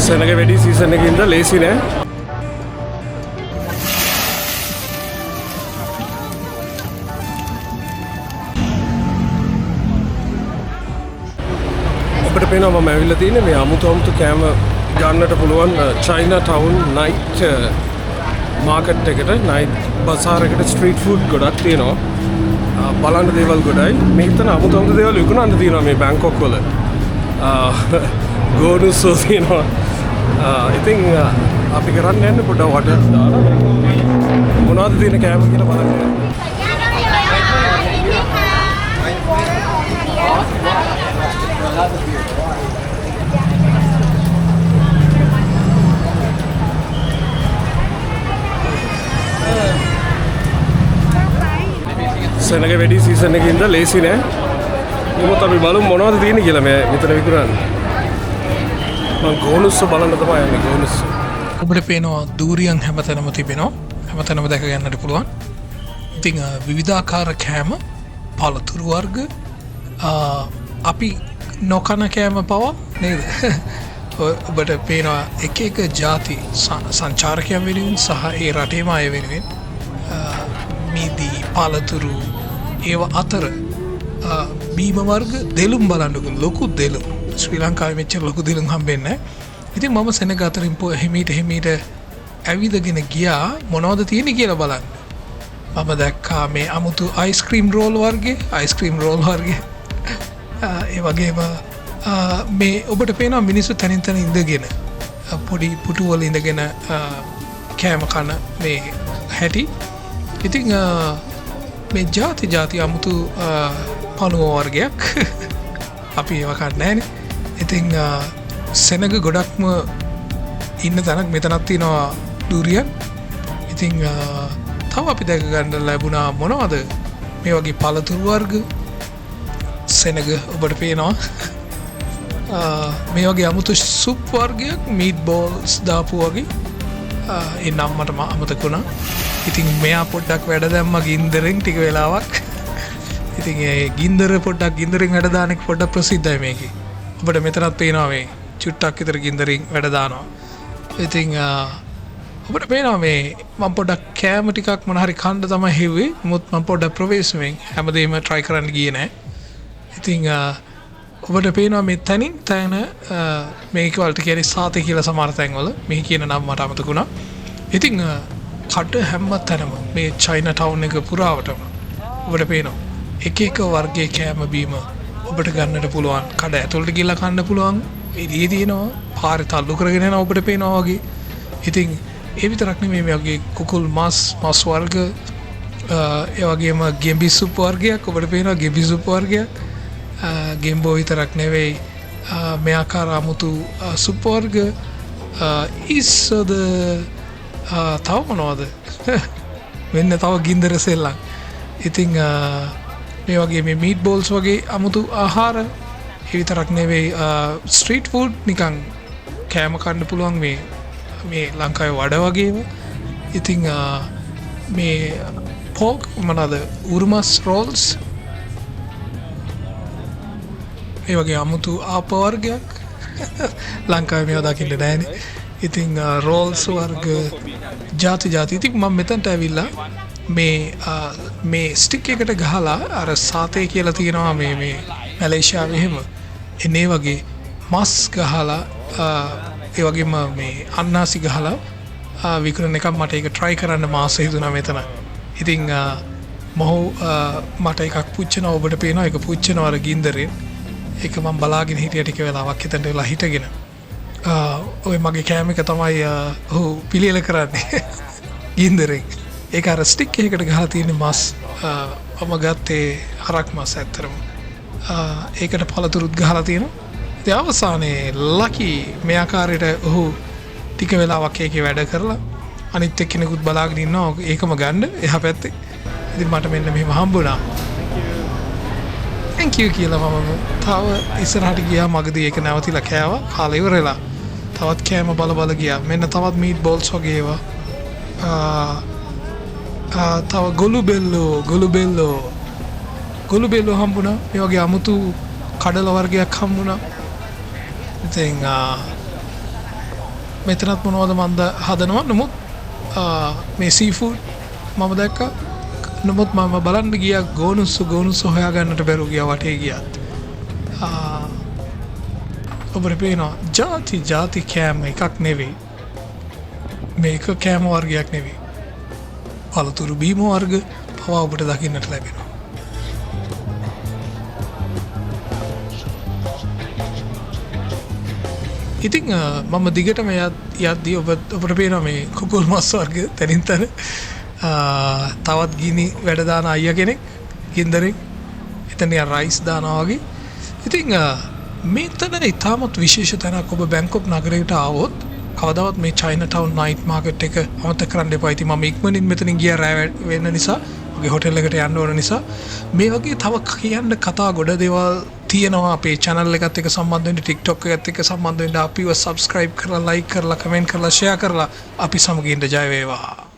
සෙනග වැඩි සීසන් එකේ ඉඳලා ලේසි නෑ. අපිට පේනවා මම ඇවිල්ලා තියෙන්නේ මේ අමුතු කෑම ගන්නට පුළුවන් චයිනා ටවුන් නයිට් මාකට් එකට නයිට් බසාර් එකට ස්ට්‍රීට් ෆුඩ් ගොඩක් තියෙනවා. බලන්න දේවල් ගොඩයි. මේක තන අමුතු දේවල් විකුණන්න තියෙනවා මේ බැංකොක් වල. ගෝනුස්සෝ තියෙනවා. ඉතින් අපි කරන්න යන්නේ පොඩ්ඩක් වටයක් දාලා මොනවද තියෙන කෑම කියලා බලන්න. සෙනග වැඩි සීසන් එකේ ඉඳලා ලේසි නෑ. මොකද අපි බලමු මොනවද තියෙන්නේ කියලා මේ මෙතන විකුණන්නේ. මම ගෝනුස්ස බලන්න තමයි යන්නේ ගෝනුස්ස. ඔබට පේනවා දූරියන් හැමතැනම තිබෙනවා. හැමතැනම දැක ගන්නට පුළුවන්. ඉතින් විවිධාකාර කෑම, පළතුරු වර්ග, අපි නොකන කෑම පවා නේද? ඔබට පේනවා එක ජාති සංචාරකයන් වෙනුවෙන් සහ ඒ රටේම අය වෙනුවෙන් මීදී පළතුරු ඒව අතර බීම වර්ග දෙලුම් බලන්නකෝ ලොකු දෙලුම් ශ්‍රී ලංකාවේ මෙච්චර ලොකු දෙලුම් හම්බෙන්නේ නැහැ. ඉතින් මම සෙනග අතරින් හිමීට ඇවිදගෙන ගියා මොනවද තියෙන්නේ කියලා බලන්න. මම දැක්කා මේ අමුතු අයිස්ක්‍රීම් රෝල් වර්ගේ ඒ වගේම මේ ඔබට පේනවා මිනිස්සු තනින් තන ඉඳගෙන පොඩි පුටු වල ඉඳගෙන කෑම කන මේ හැටි. ඉතින් මේ ජාති අමුතු පණුව වර්ගයක් අපි ඒව කන්නේ නැහැනේ. ඉතින් සෙනග ගොඩක්ම ඉන්න තැනක් මෙතනක් තියෙනවා දූරියන්. ඉතින් තව අපි දැක ගන්න ලැබුණා මොනවද මේ වගේ පළතුරු වර්ග සෙනග ඔබට පේනවා මේ වගේ අමුතු සුප් වර්ගයක් මීට් බෝල්ස් දාපු වගේ ඒ නම් මට අමතක වුණා. ඉතින් මෙයා පොඩ්ඩක් වැඩ දැම්ම ගින්දරෙන් ටික වෙලාවක්. ඉතින් ඒ ගින්දරෙන් වැඩ දාන එක පොඩ්ඩක් ප්‍රසිද්ධයි මේකේ. ඔබට මෙතනත් පේනවා මේ චුට්ටක් විතර ගින්දරෙන් වැඩ දානවා. ඉතින් ඔබට පේනවා මේ මම පොඩ්ඩක් කෑම ටිකක් මොන හරි කන්න තමයි හෙව්වේ. මොකද මම පොඩ්ඩක් ප්‍රවේශමෙන් හැමදේම try කරන්න ගියේ නෑ. ඉතින් ඔබට පේනවා මේ තැන මේක වලට කියන්නේ සාතේ කියලා සමහර තැන්වල මේ කියන නම මට අමතක වුණා. ඉතින් කඩ හැම තැනම මේ චයිනා ටවුන් එක පුරාවටම ඔබට පේනවා එක වර්ගයේ කෑම බීම ඔබට ගන්නට පුළුවන්. කඩ ඇතුළට ගිහලා කන්න පුළුවන්. එළියේ තියෙනවා පාරේ තල්ලු කරගෙන යනවා ඔබට පේනවා වගේ. ඉතින් ඒ විතරක් නෙමෙයි මේ වගේ කුකුල් මස් වර්ග ඒ වගේම ගෙම්බි සුප් වර්ගයක් ඔබට පේනවා ගෙම්බි සුප් වර්ගයක්. ගෙම්බෝ විතරක් නෙවෙයි මේ ආකාර අමුතු සුප් වර්ග ඉස්සද තව මොනවද වෙන්න තව ගින්දර සෙල්ලම්. ඉතින් මේ වගේ මේ මීට් බෝල්ස් වගේ අමුතු ආහාර ඒ විතරක් නෙවෙයි ස්ට්‍රීට් ෆුඩ් නිකන් කෑම කන්න පුළුවන් මේ ලංකාවේ වඩ වගේම. ඉතින් මේ පෝක් මොනවාද උරුමස් රෝල්ස් ඒ වගේ අමුතු ආප වර්ගයක් ලංකාවේ මේවා දකින්න නැහැනේ. ඉතින් රෝල්ස් වර්ග ජාති. ඉතින් මම මෙතනට ඇවිල්ලා මේ ස්ටික් එකට ගහලා අර සාතේ කියලා තියෙනවා මේ මැලේසියාවේ එහෙම එනේ වගේ මස් ගහලා ඒ වගේම මේ අන්නාසි ගහලා විකුණන එකක් මට ඒක try කරන්න මාස හිතුණා මෙතන. ඉතින් මොහු මට එකක් පුච්චනවා ඔබට පේනවා ඒක පුච්චනවා අර ගින්දරෙන්. ඒක මම බලාගෙන හිටිය ටික වෙලාවක් එතනට වෙලා හිටගෙන. ඔය මගේ කෑම එක තමයි ඔහු පිළියෙල කරන්නේ ගින්දරෙන්. ඒක අර ස්ටික් එකකට ගහලා තියෙන මස් මම ගත්තේ හරක් මස් ඇත්තරම. ඒකට පළතුරුත් ගහලා තියෙනවා. ඉතින් අවසානයේ ලකි මේ ආකාරයට ඔහු ටික වෙලාවක් ඒකේ වැඩ කරලා අනිත් එක්කෙනෙකුත් බලාගෙන ඉන්නවා ඒකම ගන්න එහා පැත්තේ. ඉතින් මට මෙන්න මෙහෙම හම්බුණා. thank you කියලා මම තව ඉස්සරහට ගියා මගදී ඒක නැවතිලා කෑවා කාලේ ඉවරලා. තවත් කෑම බල ගියා. මෙන්න තවත් මීට් බෝල්ස් වගේ ඒවා. තව ගොළු බෙල්ලෝ හම්බුණා. මේ වගේ අමුතු කඩල වර්ගයක් හම්බුණා. ඉතින් මෙතනත් මොනවද මන්ද හදනවා. නමුත් මේ සීෆුඩ් මම දැක්කා. නමුත් මම බලන්න ගියා ගෝනුස්සු හොයාගන්නට බැරුව ගියා වටේ ගියත්. ඔබට පේනවා ජාති කෑම එකක් නෙවෙයි. මේක කෑම වර්ගයක් නෙවෙයි. පළතුරු බීම වර්ග පවා ඔබට දකින්නට ලැබෙනවා. ඉතින් මම දිගටම යද්දී ඔබට පේනවා මේ කුකුල් මස් වර්ග තැනින් තැන තවත් ගිනි වැඩ දාන අයියා කෙනෙක් ගින්දරෙන් එතන රයිස් දානවා වගේ. ඉතින් මෙතන ඉතාමත් විශේෂ තැනක්. ඔබ බැංකොක් නගරයට ආවොත් කවදාවත් මේ චයිනාටවුන් නයිට් මාකට් එක අමතක කරන්න එපා. ඉතින් මම ඉක්මනින් මෙතනින් ගියා රැ වෙන නිසා මගේ හොටෙල් එකට යන්න ඕන නිසා. මේ වගේ තව කියන්න කතා ගොඩ දේවල් තියෙනවා අපේ channel එකත් එක්ක සම්බන්ධ වෙන්න, TikTok එකත් එක්ක සම්බන්ධ වෙන්න අපිව subscribe කරලා, like කරලා, comment කරලා, share කරලා අපි සමග ඉන්න. ජය වේවා.